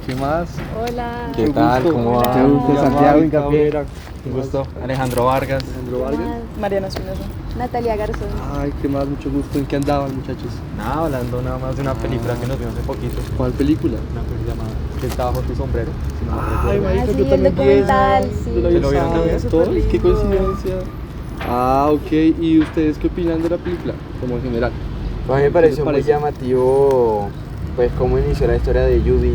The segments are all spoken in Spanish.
¿Qué más? Hola. ¿Qué tal? ¿Cómo va? Mucho gusto, Santiago Cabrera. Un gusto. Alejandro Vargas. Alejandro Vargas. Mariana Espinosa. Natalia Garzón. Ay, ¿qué más? Mucho gusto. ¿En qué andaban, muchachos? Nada, hablando nada más de una película que nos vimos hace poquito. ¿Cuál película? Una que se llama ¿Qué está bajo tu sombrero? Si no me Ay, recuerdo. marica, sí, yo el también vi documental, esa. sí. Yo la vi ¿Se lo el vieron sábado. también? ¿Todos? Súper Qué lindo. coincidencia. Ah, ok. ¿Y ustedes qué opinan de la película? Como en general. A mí me pareció muy parece? llamativo, pues, cómo inició la historia de Judy,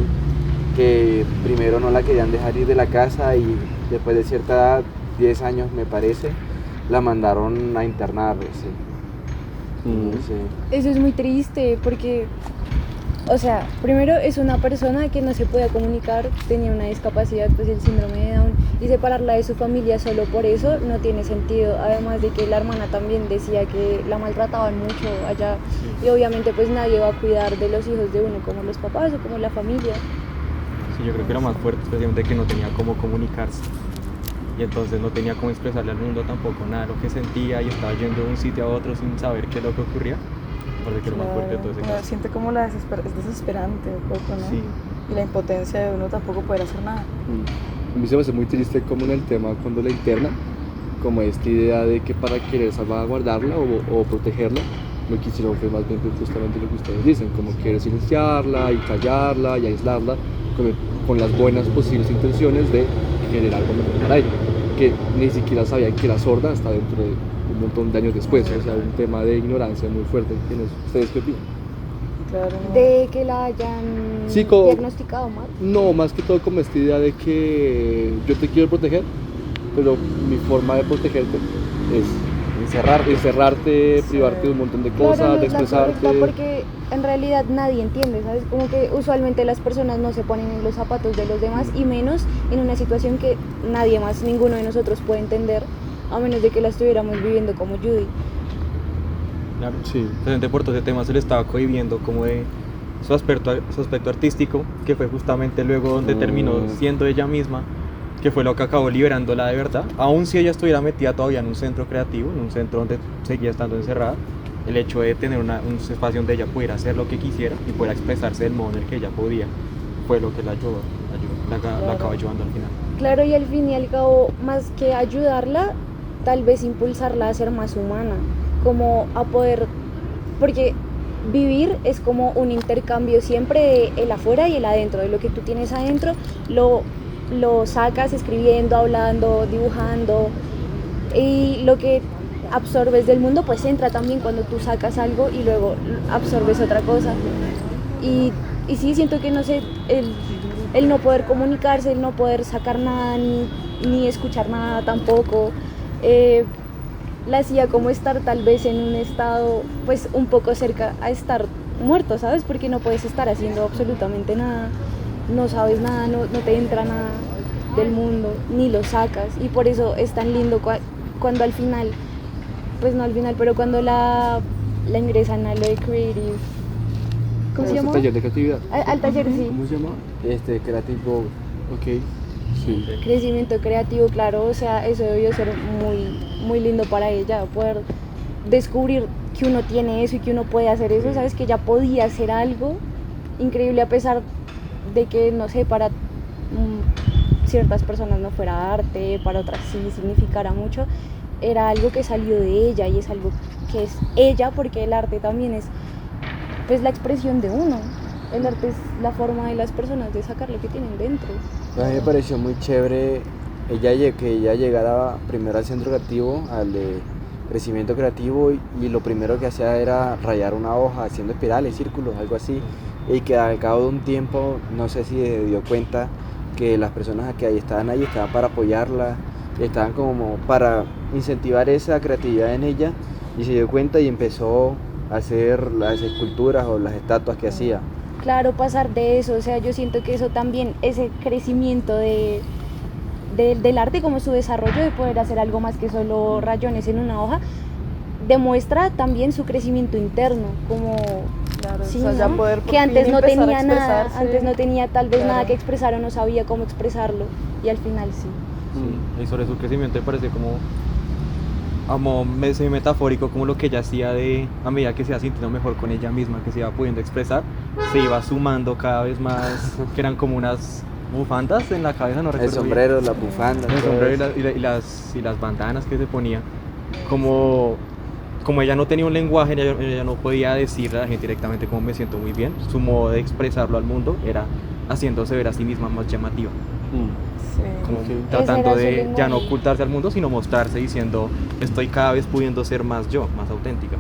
que primero no la querían dejar ir de la casa y después de cierta edad, 10 años me parece, la mandaron a internar. Eso es muy triste porque, o sea, primero es una persona que no se podía comunicar, tenía una discapacidad, pues el síndrome de Down, y separarla de su familia solo por eso no tiene sentido. Además de que la hermana también decía que la maltrataban mucho allá, y obviamente pues nadie va a cuidar de los hijos de uno como los papás o como la familia. Sí, yo creo que era más fuerte, especialmente que no tenía cómo comunicarse. Y entonces no tenía cómo expresarle al mundo tampoco nada de lo que sentía y estaba yendo de un sitio a otro sin saber qué es lo que ocurría. Parece que era más fuerte todo ese Uno caso. siente como es desesperante un poco, ¿no? Sí. Y la impotencia de uno tampoco poder hacer nada. A mí se me hace muy triste como en el tema cuando la internan, como esta idea de que para querer salvaguardarla o protegerla, lo que hicieron fue más bien pues, justamente lo que ustedes dicen, como querer silenciarla y callarla y aislarla con las buenas posibles intenciones de querer algo mejor para ella, que ni siquiera sabían que era sorda hasta dentro de un montón de años después, o sea, un tema de ignorancia muy fuerte. ¿Ustedes qué opinan? Claro, ¿no? De que la hayan Sí, diagnosticado mal. No, más que todo como esta idea de que yo te quiero proteger, pero mi forma de protegerte es encerrarte, privarte de un montón de cosas, Claro, no de es la correcta, expresarte. porque en realidad nadie entiende, ¿sabes? Como que usualmente las personas no se ponen en los zapatos de los demás y menos en una situación que nadie más, ninguno de nosotros puede entender, a menos de que la estuviéramos viviendo como Judy. Claro. Sí. Presente por todo ese tema se le estaba cohibiendo como de su aspecto artístico, que fue justamente luego donde terminó siendo ella misma, que fue lo que acabó liberándola de verdad. Aun si ella estuviera metida todavía en un centro creativo, en un centro donde seguía estando encerrada, el hecho de tener un espacio donde ella pudiera hacer lo que quisiera y pudiera expresarse del modo en el que ella podía, fue lo que la acabó ayudando al final. Claro, y al fin y al cabo, más que ayudarla, tal vez impulsarla a ser más humana, como a poder, porque vivir es como un intercambio siempre de el afuera y el adentro, de lo que tú tienes adentro, lo sacas escribiendo, hablando, dibujando, y lo que absorbes del mundo pues entra también cuando tú sacas algo y luego absorbes otra cosa. Y sí, siento que no sé, el no poder comunicarse, el no poder sacar nada ni escuchar nada tampoco, la hacía como estar tal vez en un estado pues un poco cerca a estar muerto, ¿sabes? Porque no puedes estar haciendo absolutamente nada, no sabes nada, no te entra nada del mundo, ni lo sacas, y por eso es tan lindo cuando al final, pues no al final, pero cuando la ingresan a lo de Creative, ¿cómo se llama? Taller de creatividad. Al taller, sí. ¿Cómo se llama? Creative Bowl. Ok. Sí. Crecimiento creativo, claro, o sea, eso debió ser muy, muy lindo para ella, poder descubrir que uno tiene eso y que uno puede hacer eso, sabes, que ella podía hacer algo increíble a pesar de que, no sé, para ciertas personas no fuera arte, para otras sí significara mucho, era algo que salió de ella y es algo que es ella, porque el arte también es pues la expresión de uno, el arte es la forma de las personas de sacar lo que tienen dentro. A mí me pareció muy chévere que ella llegara primero al centro creativo, al de crecimiento creativo, y lo primero que hacía era rayar una hoja haciendo espirales, círculos, algo así, y que al cabo de un tiempo, no sé si se dio cuenta que las personas que ahí estaban para apoyarla, estaban como para incentivar esa creatividad en ella, y se dio cuenta y empezó a hacer las esculturas o las estatuas que hacía. Claro, pasar de eso, o sea, yo siento que eso también, ese crecimiento del arte, como su desarrollo de poder hacer algo más que solo rayones en una hoja, demuestra también su crecimiento interno, como Claro, sí, o sea, ya ¿no? poder por Que antes fin no empezar a tenía nada, expresarse. antes no tenía tal vez Claro. nada que expresar o no sabía cómo expresarlo, y al final sí. Sí. Y sobre su crecimiento me parece como semi-metafórico, como lo que ella hacía a medida que se iba sintiendo mejor con ella misma, que se iba pudiendo expresar, se iba sumando cada vez más, que eran como unas bufandas en la cabeza, no El recuerdo bien. sombrero, la bufanda. El todo sombrero eso. y las bandanas que se ponía. Como ella no tenía un lenguaje, ella no podía decirle a la gente directamente como me siento muy bien, su modo de expresarlo al mundo era haciéndose ver a sí misma más llamativa, Sí. como Ok. tratando Ese era su de ya no lenguaje. ocultarse al mundo, sino mostrarse diciendo estoy cada vez pudiendo ser más yo, más auténtica,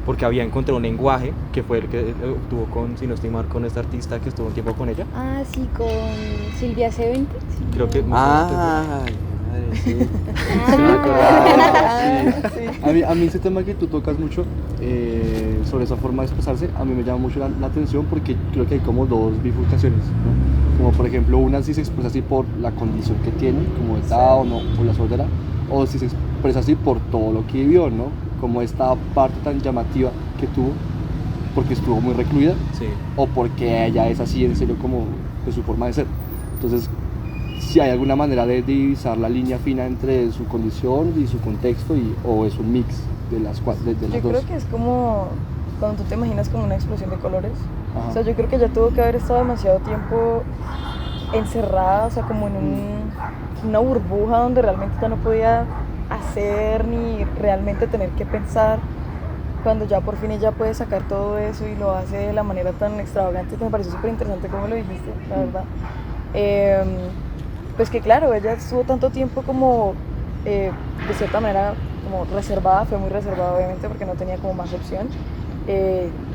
porque había encontrado un lenguaje que fue el que obtuvo con, si no estoy mal, con esta artista que estuvo un tiempo con ella, Ah, sí, con Silvia C20. Sí. creo que Ah, madre, sí. Ah. Sí me acordaba. Sí. A mí ese tema que tú tocas mucho sobre esa forma de expresarse, a mí me llama mucho la atención porque creo que hay como dos bifurcaciones, ¿no? Como por ejemplo una si se expresa así por la condición que tiene, como el Down o la sordera, o si se expresa así por todo lo que vivió, ¿no? Como esta parte tan llamativa que tuvo, porque estuvo muy recluida, sí. o porque ella es así en serio como de su forma de ser. Entonces, si hay alguna manera de divisar la línea fina entre su condición y su contexto, o es un mix de las, de las Yo dos. creo que es como cuando tú te imaginas como una explosión de colores. Ajá. O sea, yo creo que ella tuvo que haber estado demasiado tiempo encerrada, o sea, como en una burbuja donde realmente ya no podía hacer ni realmente tener que pensar. Cuando ya por fin ella puede sacar todo eso y lo hace de la manera tan extravagante, que me pareció súper interesante como lo dijiste, la verdad. Pues que claro, ella estuvo tanto tiempo como de cierta manera como reservada, fue muy reservada obviamente porque no tenía como más opción.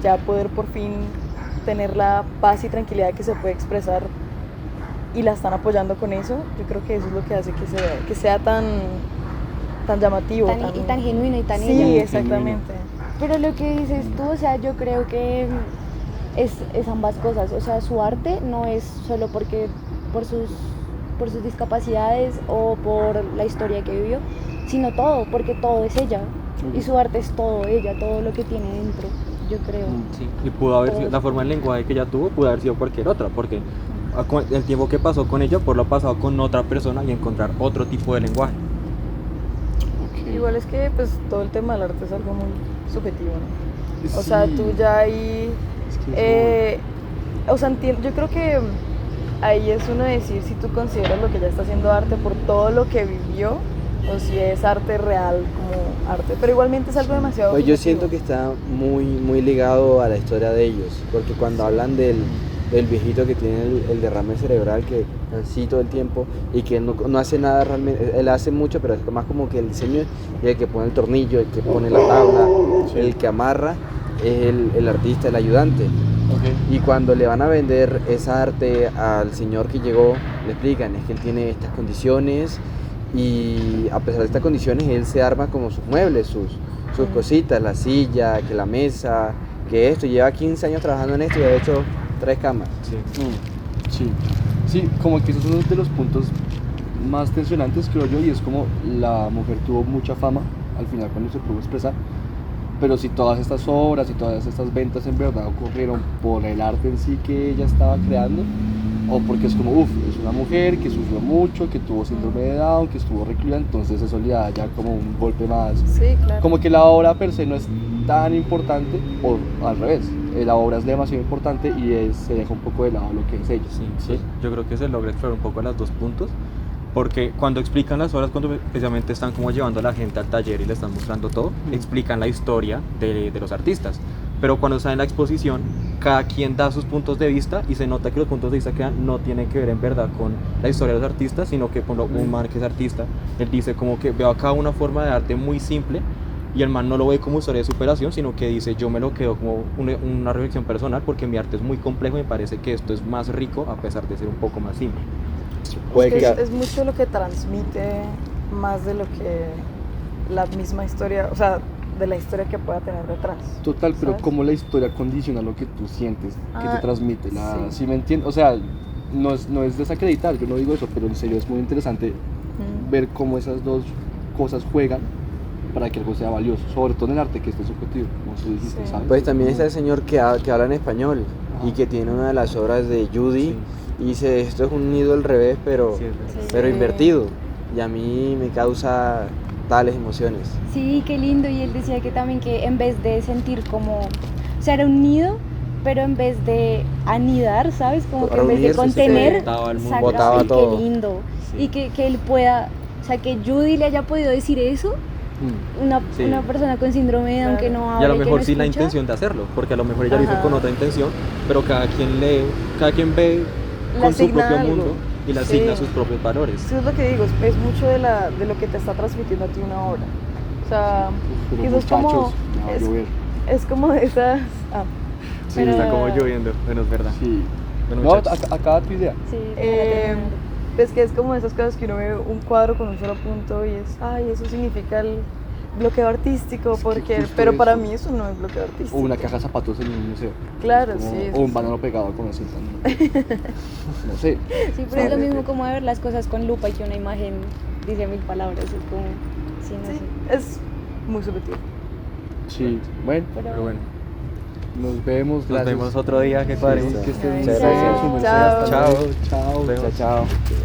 Ya poder por fin tener la paz y tranquilidad que se puede expresar y la están apoyando con eso, yo creo que eso es lo que hace que sea tan llamativo. Y tan genuino y tan Sí, ella. exactamente. Pero lo que dices tú, o sea, yo creo que es ambas cosas. O sea, su arte no es solo porque por sus discapacidades o por la historia que vivió, sino todo, porque todo es ella. Y su arte es todo ella, todo lo que tiene dentro, yo creo. Sí, y pudo haber sido, Todo. la forma del lenguaje que ella tuvo pudo haber sido cualquier otra, porque el tiempo que pasó con ella, pues lo ha pasado con otra persona y encontrar otro tipo de lenguaje. Ok. Igual es que pues todo el tema del arte es algo muy subjetivo, ¿no? O Sí. sea, tú ya ahí, Es que o sea, yo creo que ahí es uno decir si tú consideras lo que ella está haciendo arte por todo lo que vivió o si es arte real como arte, pero igualmente es algo demasiado Pues yo subjetivo. siento que está muy ligado a la historia de ellos, porque cuando hablan del viejito que tiene el derrame cerebral, que así todo el tiempo y que no hace nada realmente, él hace mucho, pero es más como que el diseño y el que pone el tornillo, el que pone la tabla, el que amarra, es el artista, el ayudante. Ok. Y cuando le van a vender esa arte al señor que llegó, le explican, es que él tiene estas condiciones y a pesar de estas condiciones él se arma como sus muebles, sus cositas, la silla, que la mesa, que esto, lleva 15 años trabajando en esto y ha hecho 3 camas. Sí. Sí, sí, como que esos son uno de los puntos más tensionantes, creo yo, y es como la mujer tuvo mucha fama al final cuando se pudo expresar, pero si todas estas obras y todas estas ventas en verdad ocurrieron por el arte en sí que ella estaba creando, o porque es como, es una mujer que sufrió mucho, que tuvo síndrome de Down, que estuvo recluida, entonces eso le da ya como un golpe más, Sí, claro. como que la obra per se no es tan importante, o al revés, la obra es demasiado importante y se deja un poco de lado lo que es ella. Sí, sí. Yo creo que se logra explorar un poco los dos puntos, porque cuando explican las obras, cuando precisamente están como llevando a la gente al taller y le están mostrando todo, explican la historia de los artistas, pero cuando está en la exposición, cada quien da sus puntos de vista y se nota que los puntos de vista que dan no tienen que ver en verdad con la historia de los artistas, sino que por un man que es artista, él dice como que veo acá una forma de arte muy simple, y el man no lo ve como historia de superación, sino que dice yo me lo quedo como una reflexión personal porque mi arte es muy complejo y me parece que esto es más rico a pesar de ser un poco más simple. Puede Es que que- es mucho lo que transmite más de lo que la misma historia, o sea, de la historia que pueda tener detrás. Total, pero ¿sabes? como la historia condiciona lo que tú sientes, que te Ah, transmite, sí. ¿sí me entiendes? O sea, no es desacreditar, yo no digo eso, pero en serio es muy interesante Mm. ver cómo esas dos cosas juegan para que algo sea valioso, sobre todo en el arte que este es subjetivo, como tú dijiste, Sí. ¿sabes? Pues también está el señor que habla en español y Ajá. que tiene una de las obras de Judy y dice esto es un nido al revés, pero Sí, es verdad. Sí. invertido, y a mí me causa tales emociones. Sí, qué lindo. Y él decía que también que en vez de sentir como, o sea, era un nido, pero en vez de anidar, ¿sabes? Como que en vez de Reunirse, sí, contener, botaba al mundo. saca, Botaba sí, todo. qué lindo. Sí. Y que él pueda, o sea, que Judy le haya podido decir eso, Sí. una persona con síndrome de Down Claro. que no Y habla a lo que mejor no sí la escucha. intención de hacerlo, porque a lo mejor ella lo hizo Ajá. con otra intención, pero cada quien lee, cada quien ve Le con su asigna propio algo. mundo y le Sí. asigna sus propios valores. Sí, es lo que digo, es mucho de lo que te está transmitiendo a ti una obra. O sea, Pero quizás como, muchachos, me va a llover. es como de esas... Sí, Pero- está como lloviendo, bueno, es verdad. Sí. Bueno, No, muchachos. acaba tu idea. Sí, Eh, pues que es como de esas cosas que uno ve un cuadro con un solo punto y es, ay, eso significa el bloqueo artístico, Es que porque, justo pero para eso. mí eso no es bloqueo artístico. O una caja de zapatos en un museo. Claro, Como- sí, O un sí. banano pegado con una cinta. No sé. Sí, pero es lo mismo como de ver las cosas con lupa y que una imagen dice 1000 palabras. Es como, sí, no Sí, sé. es muy subjetivo. Sí. Bueno, Pero bueno, nos vemos. nos Gracias. vemos otro día que cuadremos. Que estén Muchas bien. gracias. Su merced. Chao. Hasta Chao. luego. Chao. Nos vemos. Chao, chao.